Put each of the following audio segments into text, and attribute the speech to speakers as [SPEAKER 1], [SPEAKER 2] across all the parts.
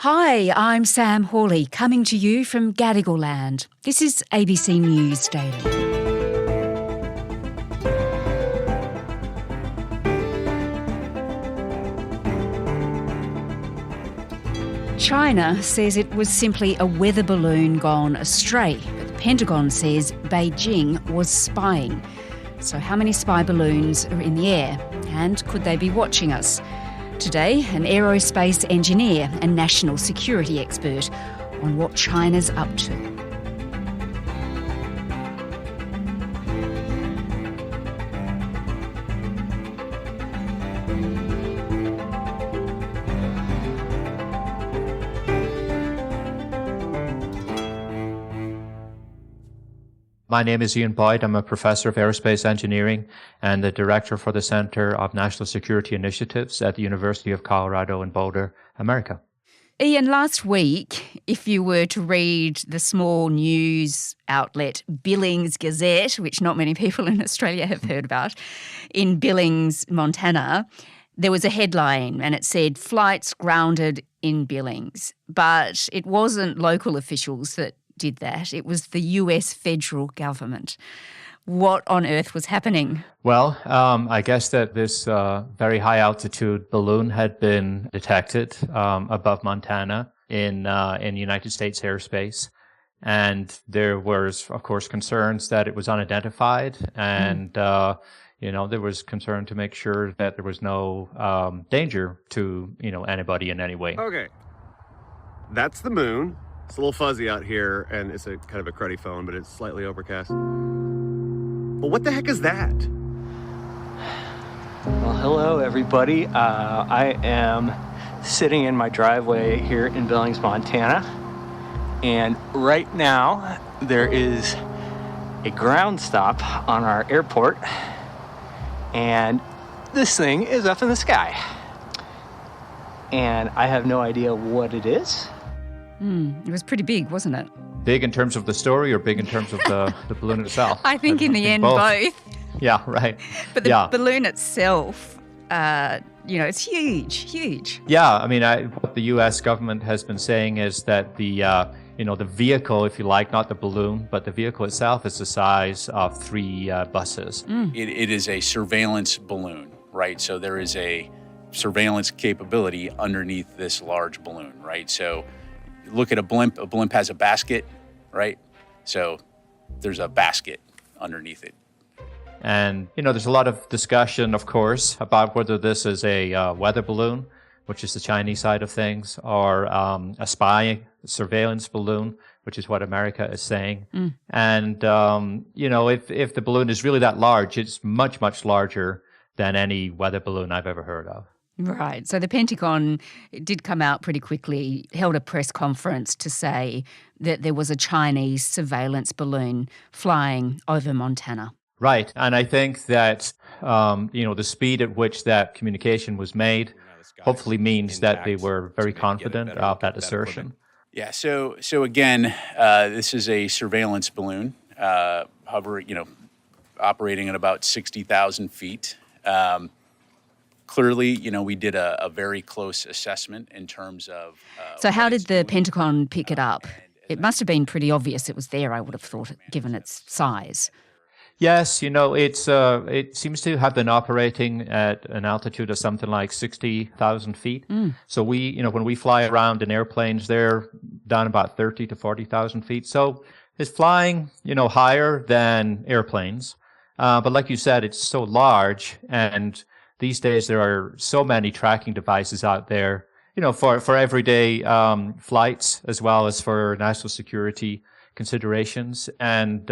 [SPEAKER 1] Hi, I'm Sam Hawley, coming to you from Gadigal Land. This is ABC News Daily. China says it was simply a weather balloon gone astray, but the Pentagon says Beijing was spying. So how many spy balloons are in the air, and could they be watching us? Today, an aerospace engineer and national security expert on what China's up to.
[SPEAKER 2] My name is Ian Boyd. I'm a professor of aerospace engineering and the director for the Center of National Security Initiatives at the University of Colorado in Boulder, America.
[SPEAKER 1] Ian, last week, if you were to read the small news outlet Billings Gazette, which not many people in Australia have heard about, in Billings, Montana, there was a headline and it said, "Flights grounded in Billings." But it wasn't local officials that did that. It was the US federal government. What on earth was happening?
[SPEAKER 2] Well, I guess that this very high altitude balloon had been detected above Montana in United States airspace. And there was, of course, concerns that it was unidentified. And, there was concern to make sure that there was no danger to, anybody in any way.
[SPEAKER 3] Okay. That's the moon. It's a little fuzzy out here, and it's a kind of a cruddy phone, but it's slightly overcast. But what the heck is that?
[SPEAKER 4] Well, hello, everybody. I am sitting in my driveway here in Billings, Montana. And right now, there is a ground stop on our airport. And this thing is up in the sky. And I have no idea what it is.
[SPEAKER 1] It was pretty big, wasn't it?
[SPEAKER 2] Big in terms of the story or big in terms of the balloon itself?
[SPEAKER 1] I think in the end, both.
[SPEAKER 2] Yeah, right.
[SPEAKER 1] But the balloon itself, it's huge.
[SPEAKER 2] Yeah, I mean, what the U.S. government has been saying is that the vehicle, if you like, not the balloon, but the vehicle itself is the size of 3 buses.
[SPEAKER 5] It is a surveillance balloon, right? So there is a surveillance capability underneath this large balloon, right? So look at a blimp has a basket, right? So there's a basket underneath it.
[SPEAKER 2] And, there's a lot of discussion, of course, about whether this is a weather balloon, which is the Chinese side of things, or a spy surveillance balloon, which is what America is saying. And, if the balloon is really that large, it's much, much larger than any weather balloon I've ever heard of.
[SPEAKER 1] Right. So the Pentagon did come out pretty quickly, held a press conference to say that there was a Chinese surveillance balloon flying over Montana.
[SPEAKER 2] Right. And I think that, the speed at which that communication was made hopefully means that they were very confident of that assertion.
[SPEAKER 5] Yeah. So again, this is a surveillance balloon, operating at about 60,000 feet. Clearly, we did a very close assessment in terms of...
[SPEAKER 1] So how did the Pentagon pick it up? It must have been pretty obvious it was there, I would have thought, given its size.
[SPEAKER 2] Yes, it seems to have been operating at an altitude of something like 60,000 feet. So when we fly around in airplanes, they're down about 30 to 40,000 feet. So it's flying, higher than airplanes. But like you said, it's so large, and these days there are so many tracking devices out there, for everyday flights as well as for national security considerations. And,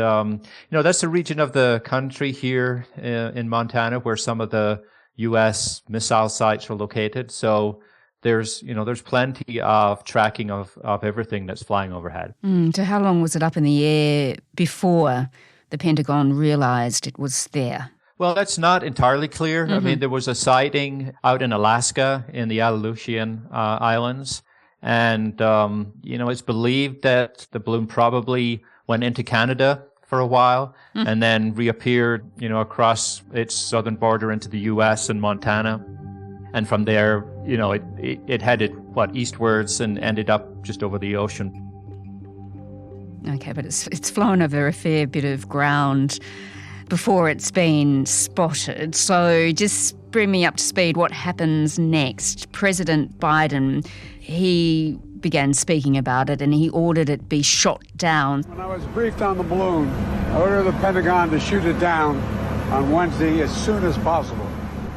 [SPEAKER 2] that's the region of the country here in Montana where some of the U.S. missile sites are located. So there's plenty of tracking of everything that's flying overhead.
[SPEAKER 1] So how long was it up in the air before the Pentagon realized it was there?
[SPEAKER 2] Well, that's not entirely clear. I mean, there was a sighting out in Alaska in the Aleutian Islands. And, it's believed that the balloon probably went into Canada for a while and then reappeared, across its southern border into the U.S. and Montana. And from there, it headed, eastwards and ended up just over the ocean.
[SPEAKER 1] Okay, but it's flown over a fair bit of ground before it's been spotted. So just bring me up to speed. What happens next? President Biden, he began speaking about it and he ordered it be shot down.
[SPEAKER 6] When I was briefed on the balloon, I ordered the Pentagon to shoot it down on Wednesday as soon as possible.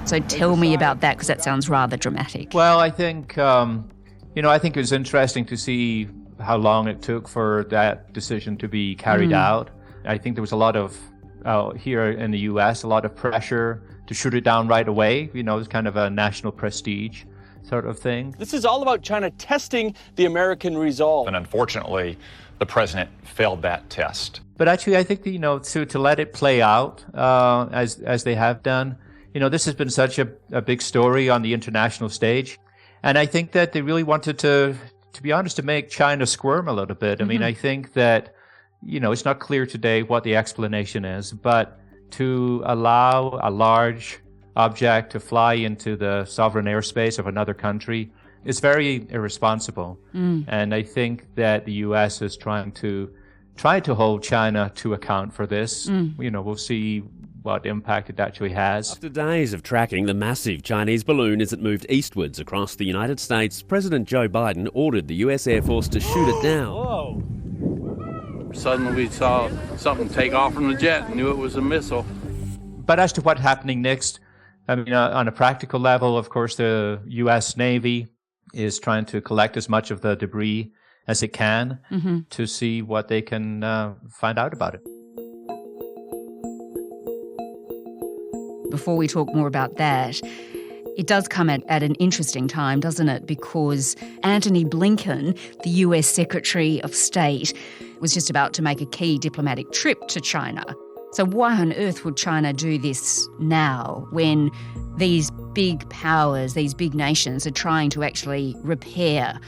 [SPEAKER 1] So tell me about that, because that sounds rather dramatic.
[SPEAKER 2] Well, I think, I think it was interesting to see how long it took for that decision to be carried out. I think there was a lot of, here in the US, a lot of pressure to shoot it down right away. It's kind of a national prestige sort of thing.
[SPEAKER 7] This is all about China testing the American resolve.
[SPEAKER 8] And unfortunately, the president failed that test.
[SPEAKER 2] But actually, I think, to let it play out as they have done, this has been such a big story on the international stage. And I think that they really wanted to be honest, to make China squirm a little bit. I mean, I think that, it's not clear today what the explanation is, but to allow a large object to fly into the sovereign airspace of another country is very irresponsible. And I think that the U.S. is trying to hold China to account for this. We'll see what impact it actually has.
[SPEAKER 9] After days of tracking the massive Chinese balloon as it moved eastwards across the United States, President Joe Biden ordered the US Air Force to shoot it down.
[SPEAKER 10] Whoa. Suddenly we saw something take off from the jet and knew it was a missile.
[SPEAKER 2] But as to what's happening next, I mean, on a practical level, of course, the U.S. Navy is trying to collect as much of the debris as it can to see what they can find out about it.
[SPEAKER 1] Before we talk more about that, it does come at an interesting time, doesn't it? Because Antony Blinken, the US Secretary of State, was just about to make a key diplomatic trip to China. So why on earth would China do this now when these big powers, these big nations are trying to actually repair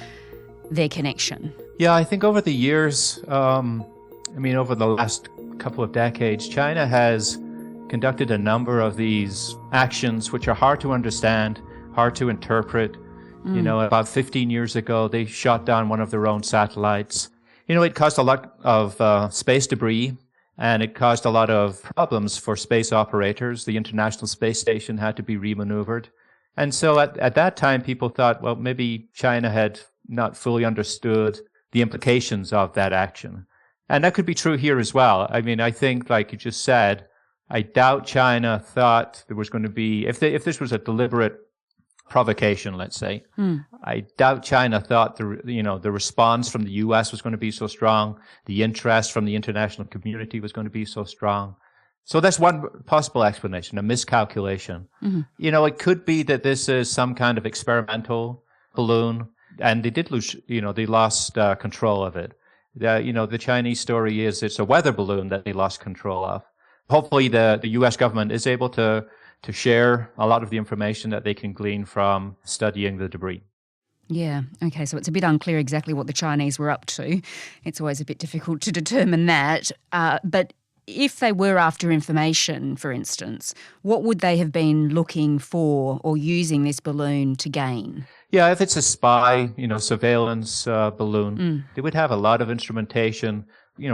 [SPEAKER 1] their connection?
[SPEAKER 2] Yeah, I think over the years, over the last couple of decades, China has conducted a number of these actions which are hard to understand, hard to interpret. About 15 years ago, they shot down one of their own satellites. It caused a lot of space debris, and it caused a lot of problems for space operators. The International Space Station had to be remaneuvered. And so at that time, people thought, well, maybe China had not fully understood the implications of that action. And that could be true here as well. I mean, I think, like you just said, I doubt China thought there was going to be, if this was a deliberate provocation, let's say, I doubt China thought the response from the U.S. was going to be so strong, the interest from the international community was going to be so strong. So that's one possible explanation, a miscalculation. It could be that this is some kind of experimental balloon, and they did lose, they lost control of it. The Chinese story is it's a weather balloon that they lost control of. Hopefully the U.S. government is able to share a lot of the information that they can glean from studying the debris.
[SPEAKER 1] Yeah, okay, so it's a bit unclear exactly what the Chinese were up to. It's always a bit difficult to determine that. But if they were after information, for instance, what would they have been looking for or using this balloon to gain?
[SPEAKER 2] Yeah, if it's a spy, surveillance balloon, they would have a lot of instrumentation,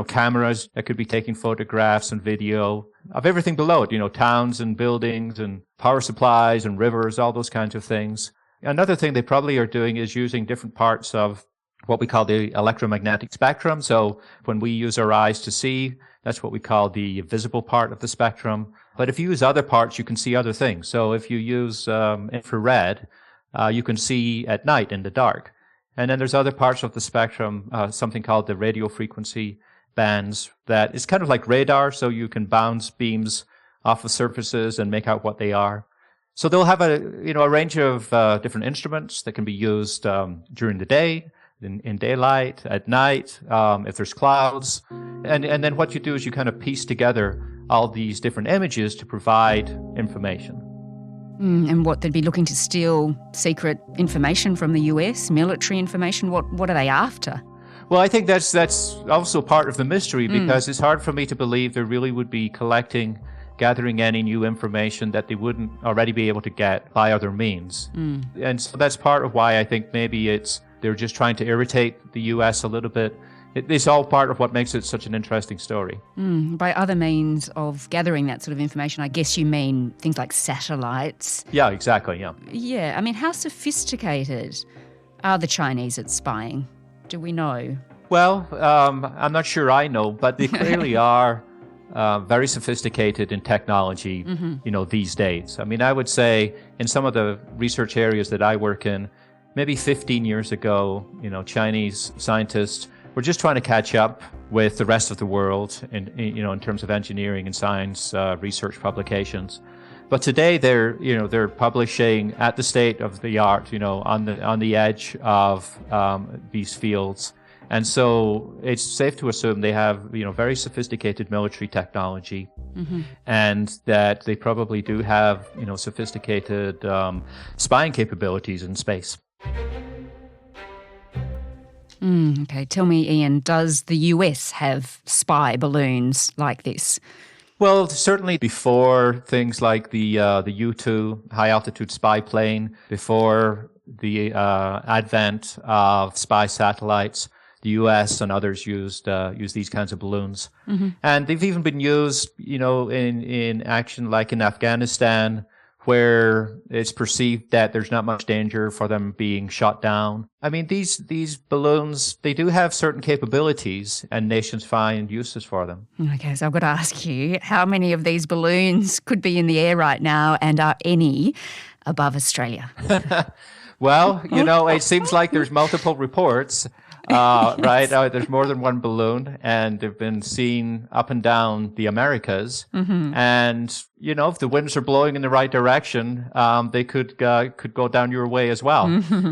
[SPEAKER 2] cameras that could be taking photographs and video of everything below it, towns and buildings and power supplies and rivers, all those kinds of things. Another thing they probably are doing is using different parts of what we call the electromagnetic spectrum. So when we use our eyes to see, that's what we call the visible part of the spectrum. But if you use other parts, you can see other things. So if you use infrared, you can see at night in the dark. And then there's other parts of the spectrum, something called the radio frequency bands, that is kind of like radar, so you can bounce beams off of surfaces and make out what they are. So they'll have a range of different instruments that can be used during the day, in daylight, at night, if there's clouds. And then what you do is you kind of piece together all these different images to provide information.
[SPEAKER 1] And what, they'd be looking to steal secret information from the US, military information? What are they after?
[SPEAKER 2] Well, I think that's also part of the mystery, because it's hard for me to believe they really would be collecting gathering any new information that they wouldn't already be able to get by other means. And so that's part of why I think maybe they're just trying to irritate the US a little bit. It's all part of what makes it such an interesting story.
[SPEAKER 1] By other means of gathering that sort of information, I guess you mean things like satellites.
[SPEAKER 2] Yeah, exactly, yeah.
[SPEAKER 1] Yeah, I mean, how sophisticated are the Chinese at spying? Do we know?
[SPEAKER 2] Well, I'm not sure I know, but they clearly are very sophisticated in technology, these days. I mean, I would say in some of the research areas that I work in, maybe 15 years ago, Chinese scientists were just trying to catch up with the rest of the world in terms of engineering and science research publications. But today they're publishing at the state of the art, on the edge of these fields. And so it's safe to assume they have, very sophisticated military technology, and that they probably do have, sophisticated spying capabilities in space.
[SPEAKER 1] Okay, tell me, Ian, does the US have spy balloons like this?
[SPEAKER 2] Well, certainly before things like the U-2 high-altitude spy plane, before the advent of spy satellites, the U.S. and others use these kinds of balloons. And they've even been used, in action like in Afghanistan, where it's perceived that there's not much danger for them being shot down. I mean, these balloons, they do have certain capabilities, and nations find uses for them.
[SPEAKER 1] Okay, so I've got to ask you, how many of these balloons could be in the air right now, and are any above Australia?
[SPEAKER 2] Well, it seems like there's multiple reports. Right? There's more than one balloon, and they've been seen up and down the Americas. And, if the winds are blowing in the right direction, they could go down your way as well.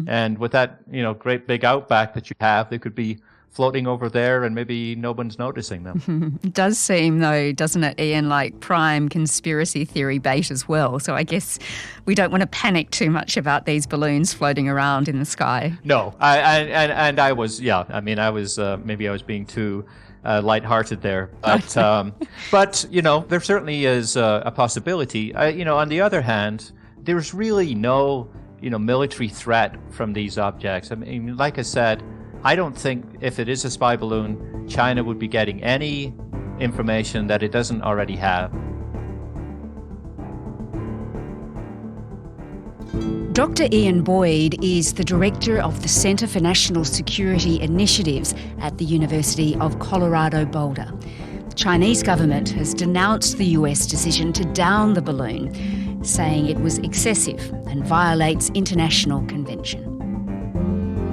[SPEAKER 2] And with that, great big outback that you have, they could be floating over there and maybe no one's noticing them.
[SPEAKER 1] It does seem, though, doesn't it, Ian, like prime conspiracy theory bait as well. So I guess we don't want to panic too much about these balloons floating around in the sky.
[SPEAKER 2] No, I was maybe I was being too lighthearted there. But there certainly is a possibility. On the other hand, there's really no, military threat from these objects. I mean, like I said, I don't think if it is a spy balloon, China would be getting any information that it doesn't already have.
[SPEAKER 1] Dr. Ian Boyd is the director of the Centre for National Security Initiatives at the University of Colorado Boulder. The Chinese government has denounced the US decision to down the balloon, saying it was excessive and violates international convention.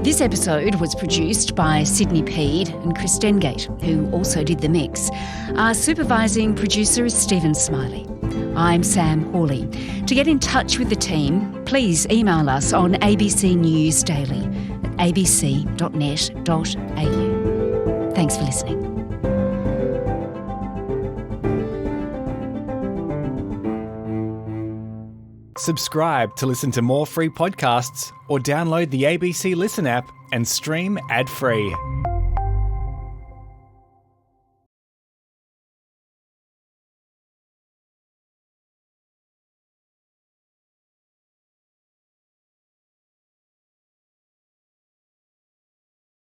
[SPEAKER 1] This episode was produced by Sydney Peed and Chris Dengate, who also did the mix. Our supervising producer is Stephen Smiley. I'm Sam Hawley. To get in touch with the team, please email us on abcnewsdaily@abc.net.au. Thanks for listening.
[SPEAKER 11] Subscribe to listen to more free podcasts or download the ABC Listen app and stream ad-free.